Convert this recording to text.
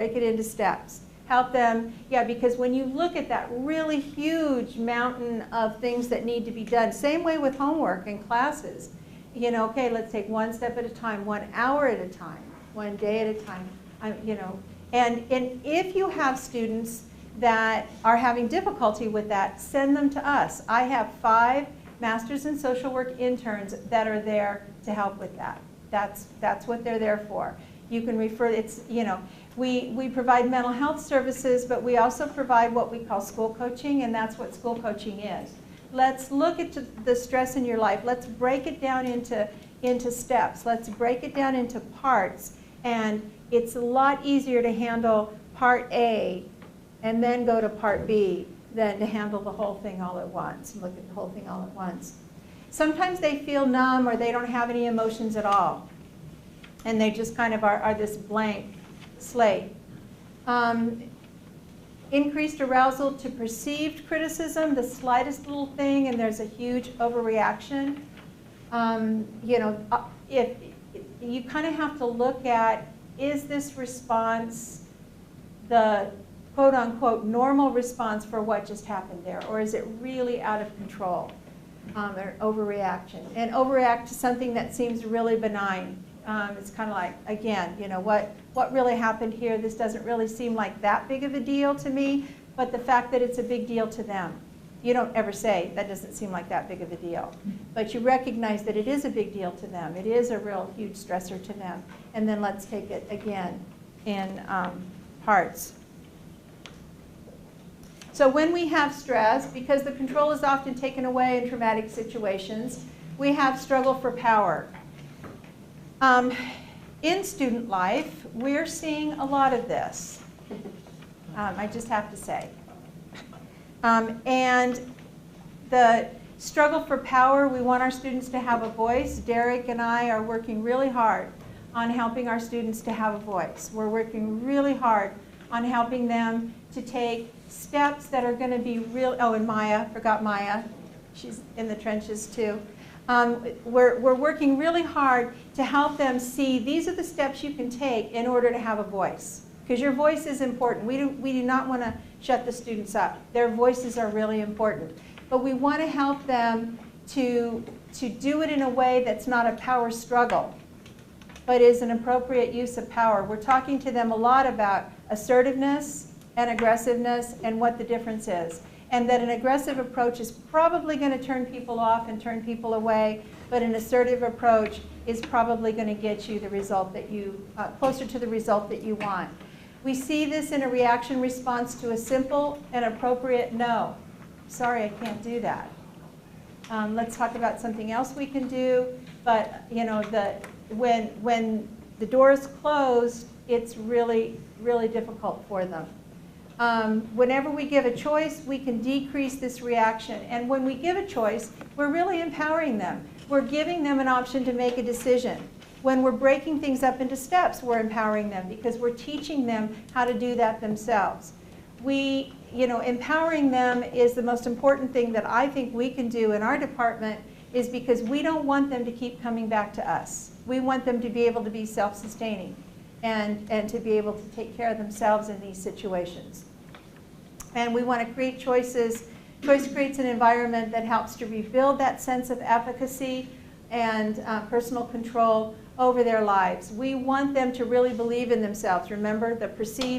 break it into steps. Help them, yeah, because when you look at that really huge mountain of things that need to be done, same way with homework and classes, you know, okay, let's take one step at a time, 1 hour at a time, 1 day at a time, you know. And if you have students that are having difficulty with that, send them to us. I have 5 Masters in Social Work interns that are there to help with that. That's what they're there for. You can refer, it's, you know, we provide mental health services, but we also provide what we call school coaching, and that's what school coaching is. Let's look at the stress in your life. Let's break it down into steps. Let's break it down into parts, and it's a lot easier to handle part A and then go to part B than to handle the whole thing all at once, look at the whole thing all at once. Sometimes they feel numb or they don't have any emotions at all, and they just kind of are this blank slate. Increased arousal to perceived criticism, the slightest little thing, and there's a huge overreaction. You know, if you kind of have to look at, is this response the quote-unquote normal response for what just happened there, or is it really out of control, or overreaction? And overreact to something that seems really benign. It's kind of like, again, you know, what really happened here? This doesn't really seem like that big of a deal to me, but the fact that it's a big deal to them. You don't ever say, that doesn't seem like that big of a deal. But you recognize that it is a big deal to them. It is a real huge stressor to them. And then let's take it again in parts. So when we have stress, because the control is often taken away in traumatic situations, we have struggle for power. In student life, we're seeing a lot of this, I just have to say. And the struggle for power, we want our students to have a voice. Derek and I are working really hard on helping our students to have a voice. We're working really hard on helping them to take steps that are going to be real. Oh, and Maya, forgot Maya. She's in the trenches too. We're working really hard to help them see these are the steps you can take in order to have a voice. Because your voice is important. We do not want to shut the students up. Their voices are really important. But we want to help them to do it in a way that's not a power struggle, but is an appropriate use of power. We're talking to them a lot about assertiveness and aggressiveness and what the difference is. And that an aggressive approach is probably going to turn people off and turn people away, but an assertive approach is probably going to get you the result that you, closer to the result that you want. We see this in a reaction response to a simple and appropriate no. Sorry, I can't do that. Let's talk about something else we can do, but you know, when the door is closed, it's really, really difficult for them. Whenever we give a choice, we can decrease this reaction. And when we give a choice, we're really empowering them. We're giving them an option to make a decision. When we're breaking things up into steps, we're empowering them because we're teaching them how to do that themselves. Empowering them is the most important thing that I think we can do in our department, is because we don't want them to keep coming back to us. We want them to be able to be self-sustaining and to be able to take care of themselves in these situations. And we want to create choices. Choice creates an environment that helps to rebuild that sense of efficacy and personal control over their lives. We want them to really believe in themselves. Remember, the perceived